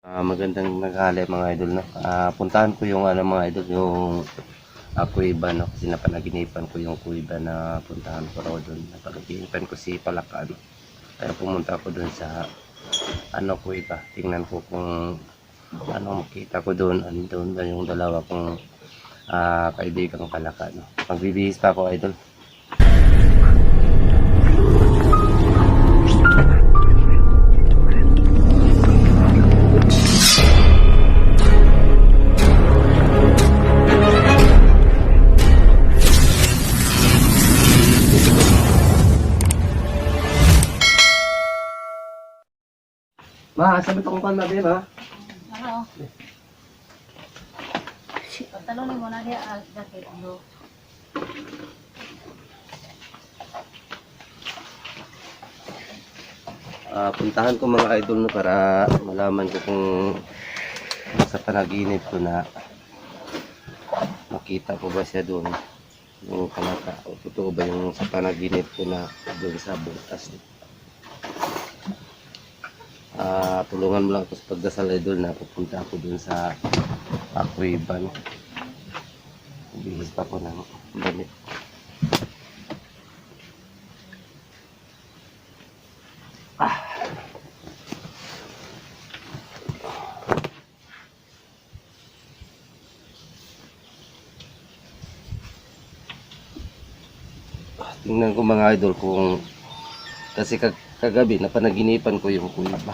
Magandang naghali mga idol, no. Puntahan ko yung mga idol, yung kuweba, no, kasi napanaginipan ko yung kuweba na puntahan ko raw doon. Napanaginipan ko si Palaka, no. Kaya pumunta ako doon sa kuweba. Tingnan ko kung makita ko doon. Doon ba yung dalawa kong kaibigang Palaka, no. Magbibihis pa ako, idol. Ma, sabi ko kung na, ma. Ano? Talon mo na dia jacket do. Puntahan ko mga idol, no, para malaman ko kung sa panaginip ko na makita ko ba siya doon, yung Palaka, o totoo ba yung sa panaginip ko na doon sa butas. Tulungan mo lang ako sa pagdasal, idol, na pupunta ako doon sa kuweba, no. Bihis pa ko ng damit. Tingnan ko mga idol kung, kasi kagabi napanaginipan ko yung kuweba.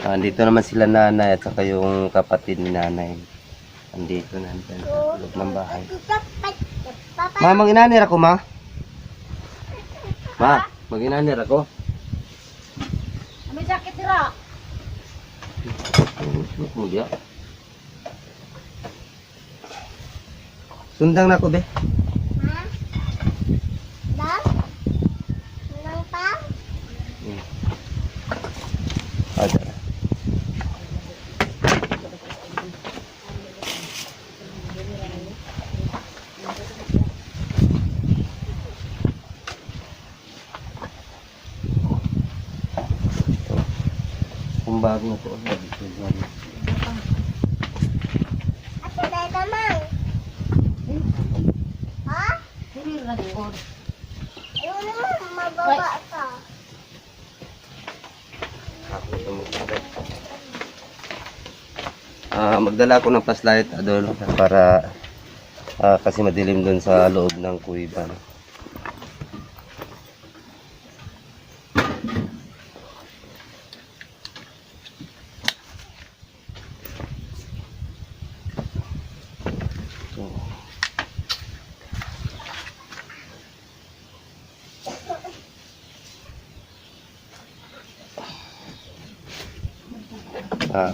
Andito naman sila nanay at saka yung kapatid ni nanay. Andito nandyan sa loob ng bahay. Ma, mag-inanir ako, ma. Ma, mag-inanir ako. May jacket dira. Mulia. Sundang na ako, be. Ha? Dang? Nang pa? Ada. Kumbag na to. Ate, dahil naman. Ha? Dili ra ko. Ayaw naman, mababa ka. Magdala ako ng flashlight, idol, para kasi madilim doon sa loob ng kuweba, no?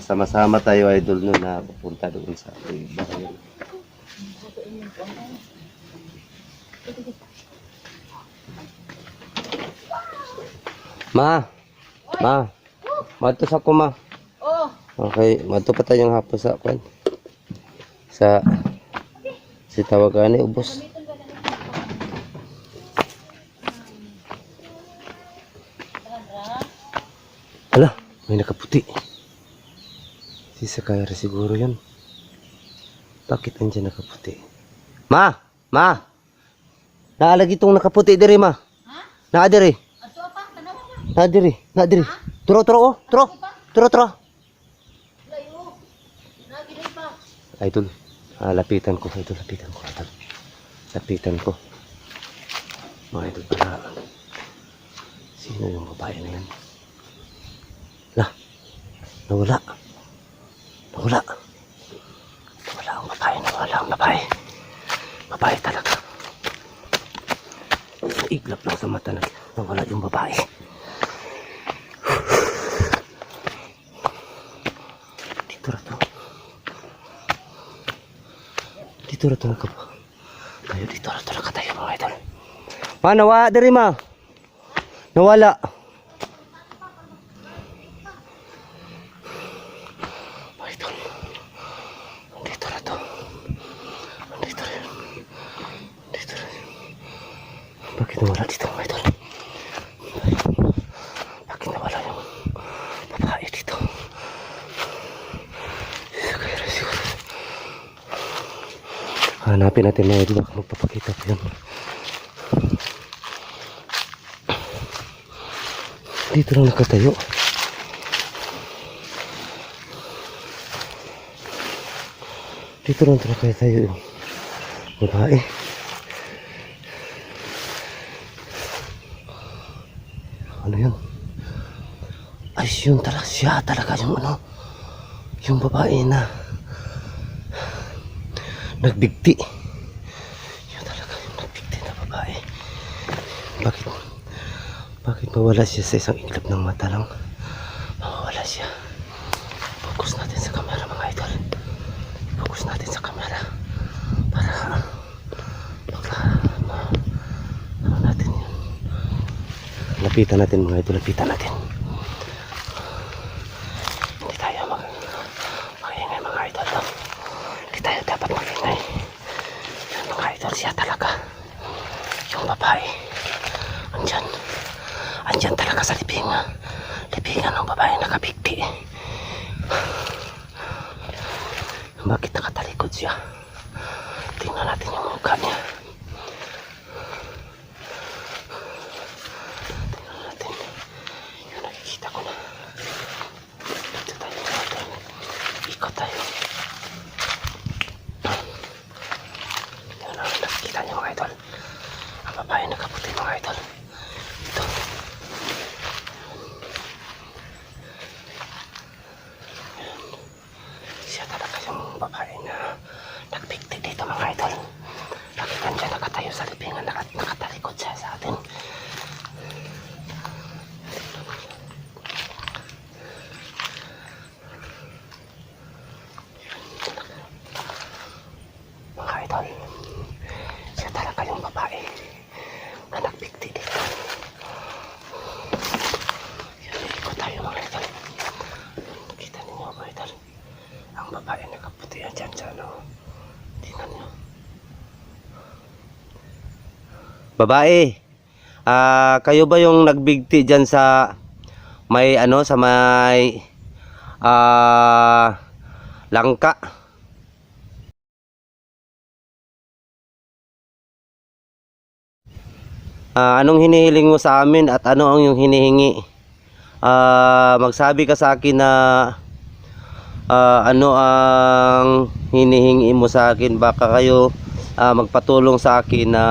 Sama-sama tayo, idol, no, na pupunta doon sa kuweba. Ma, madto sa ko, ma. Oh, Okay, madto pa tayong hapon sa kwan. Si tawagan ni ubos. Hala, may nakaputi. Si Sakaya siguro yun. Bakit andyan nakaputi? Ma! Naalag itong nakaputi diri, ma. ha? Naa diri. Ato pa tanawa na. Naa diri. Turo, turo. Layo. Lagi din pa. Idol, lapitan ko. Mga idol, para sino yung babae na yan? Lah, nawala ang babae. Babae talaga. Iglap lang sa mata na nawala yung babae. Dito rato ka pa. Tayo dito rato ka tayo, mga idol. Ma, nawala dari, ma. Nawala. Mga idol. Dito rato. Dito rin. Bakit nawala dito, mga idol? Hanapin natin mga idol, baka magpapakita pa yan. Dito lang nakatayo. Dito lang nakatayo yung babae. Ano yun? Ay, yun talaga siya. Talaga yung ano, yung babae na nagbigti. Yun talaga yung nagbigti na babae. Bakit mawala siya sa isang iglap ng mata lang? Mawala siya. Focus natin sa camera mga idol. Focus natin sa camera. Para ano natin yun. Lapitan natin mga idol. Lapitan natin. Hindi tayo mag-ingay mga idol. No? Hindi tayo dapat mag-ingay. Yan mga idol. Siya talaga. Yung babae. Andyan talaga sa libingan ng babae nakabigti. Bakit nakatalikod siya? Tingnan natin yung mukha niya. Tingnan natin. Yung nakikita ko na. Dito tayo natin. Ikot tayo. Tingnan natin. Nakikita niyo mga idol. Ang babae nakaputi mga idol. Ito. Siya talaga yung babae na nagbigti dito mga idol. Bakit nandiyan nakatayo sa libingan, nakatalikod siya sa atin. Mga idol, siya talaga yung babae na nagbigti dito. Ikot tayo mga idol. Nakita ninyo mga idol. Ang babae nakaputi yan dyan sa ano. Tingnan nyo. Babae, kayo ba yung nagbigti dyan sa may ano, sa may langka? Anong hinihiling mo sa amin at ano ang yung hinihingi? Magsabi ka sa akin na ano ang hinihingi mo sa akin. Baka kayo magpatulong sa akin na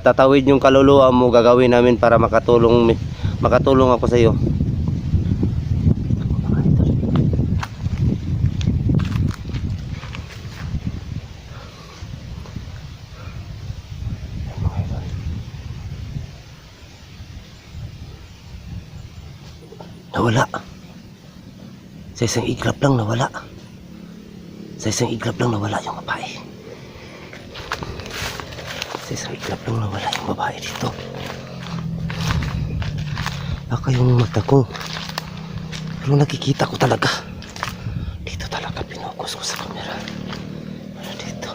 tatawid yung kaluluwa mo. Gagawin namin para makatulong ako sa iyo. Nawala. Sa isang iglap lang nawala. Sa isang iglap lang nawala yung babae. Sa isang iglap lang nawala yung babae dito. Baka yung mata ko. Pero nakikita ko talaga. Dito talaga pinukus ko sa camera. Wala dito.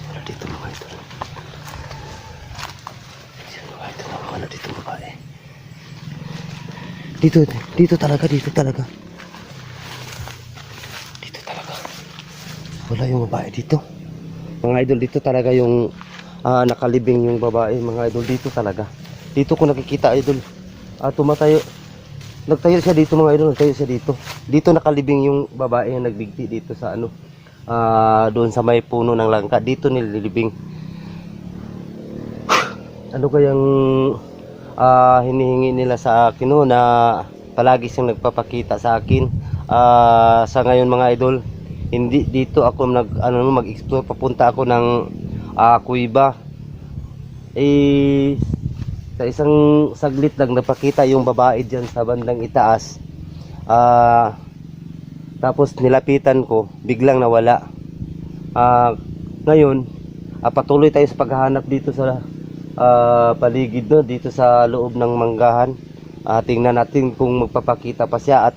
Wala dito mga idol. Mga idol, wala dito babae. Dito talaga. Dito talaga. Wala yung babae dito. Mga idol, dito talaga yung nakalibing yung babae. Mga idol, dito talaga. Dito ko nakikita idol. Tumatayo. Nagtayo siya dito mga idol. Nagtayo siya dito. Dito nakalibing yung babae na nagbigti dito sa ano. Doon sa may puno ng langka. Dito nililibing. Ano kayang hinihingi nila sa akin no, na palagi siyang nagpapakita sa akin. Sa ngayon mga idol, hindi dito ako mag-explore. Papunta ako ng kuiba. Sa isang saglit lang napakita yung babae dyan sa bandang itaas. Tapos nilapitan ko, biglang nawala. Ngayon patuloy tayo sa paghahanap dito sa paligid no, dito sa loob ng manggahan. Tingnan natin kung magpapakita pa siya at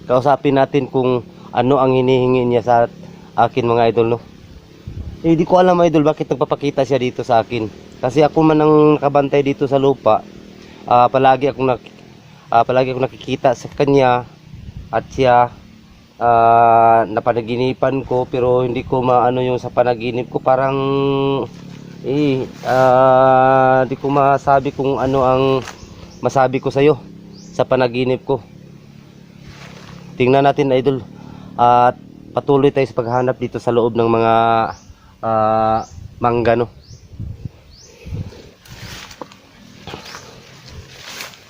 kausapin natin kung ano ang hinihingi niya sa akin mga idol no. Di ko alam idol bakit nagpapakita siya dito sa akin. Kasi ako man ang nakabantay dito sa lupa. Palagi akong nakikita sa kanya at siya napanaginipan ko, pero hindi ko maano yung sa panaginip ko, parang hindi ko masabi kung ano ang masabi ko sa'yo sa panaginip ko. Tingnan natin, idol, at patuloy tayo sa paghahanap dito sa loob ng mga mangga, no.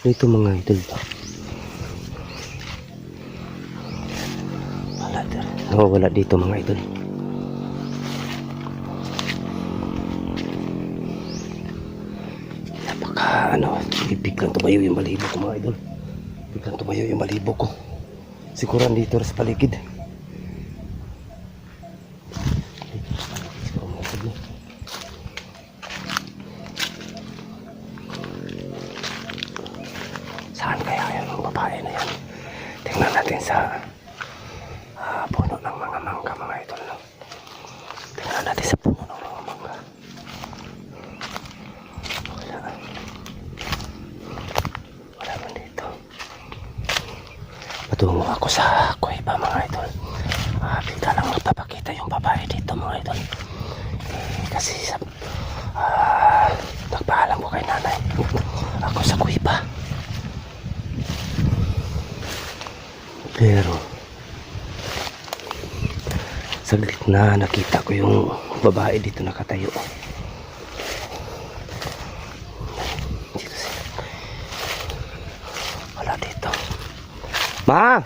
Dito mga idol, wala dito mga idol. Napaka biglang tumayo yung balibo ko mga idol. Biglang tumayo yung balibo ko. Siguro dito sa paligid. Saan kaya yan ang babae na yan? Tingnan natin sa puno ng mga mangga mga idol, no? Tingnan natin sa puno ng mga mangga. Wala man dito. Patungo ako sa kuweba mga idol. Bigla lang magpapakita yung babae dito mga idol. Kasi nagpaalam ko kay nanay. Ako sa kuweba. Pero saglit na nakita ko yung babae dito nakatayo. Dito siya. Wala dito. Ma!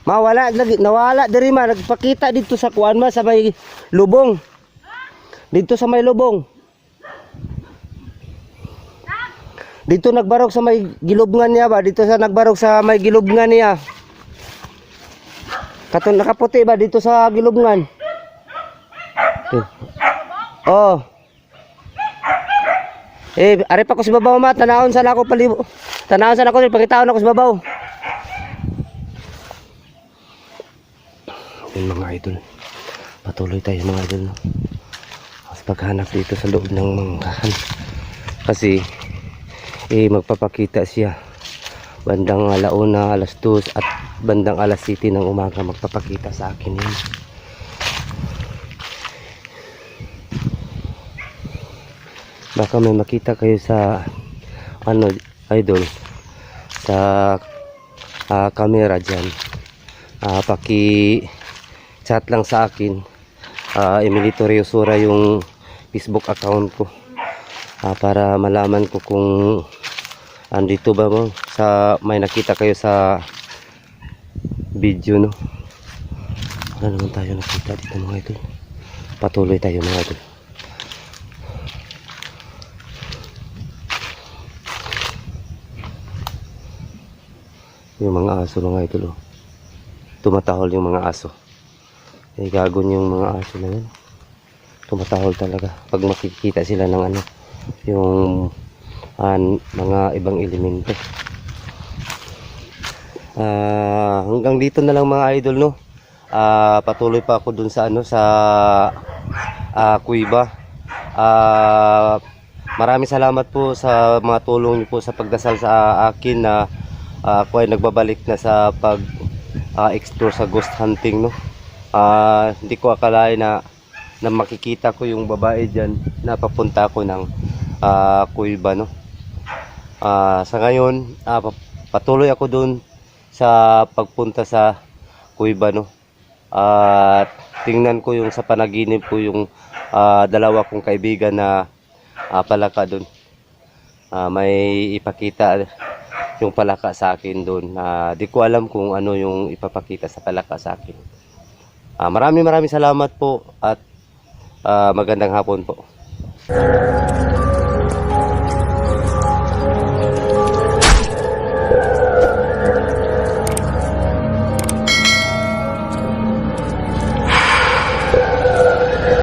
Ma, wala lagi, nawala diri ma, nagpakita dito sa kuan ma sa may lubong. Dito sa may lubong. Dito nagbarog sa may gilubngan niya ba? Dito sa nagbarog sa may gilubngan niya. Katon nakaputi ba dito sa gilubngan? Oh. Ari pa ko sa babaw ma, tanawon sana ako palibo. Tanawon sana ako, pagkitaon ako sa babaw. Yung mga idol, patuloy tayo mga idol, no? Mas paghanap dito sa loob ng manggahan. Kasi magpapakita siya bandang alauna, alas 2 at bandang alas 7 ng umaga magpapakita sa akin yun. Baka may makita kayo sa idol sa camera dyan, paki chat lang sa akin. Emilito Riosura yung Facebook account ko, para malaman ko kung andito ba mo sa may nakita kayo sa video, no. Wala naman tayo nakita dito mga idol. Patuloy tayo mga idol. Yung mga aso mga idol, oh. Tumatahol yung mga aso. Gagon yung mga aso na yun. Tumatahol talaga pag makikita sila ng yung mga ibang elemento. Hanggang dito na lang mga idol, no. Patuloy pa ako dun sa sa kuweba. Maraming salamat po sa mga tulong niyo po sa pagdasal sa akin na ako ay nagbabalik na sa pag explore sa ghost hunting, no. Hindi ko akalain na makikita ko yung babae dyan na papunta ko ng kuweba, no. Sa ngayon patuloy ako dun sa pagpunta sa kuweba, no. At tingnan ko yung sa panaginip ko yung dalawa kong kaibigan na palaka dun. May ipakita yung palaka sa akin dun. Di ko alam kung ano yung ipapakita sa palaka sa akin. Maraming salamat po at magandang hapon po.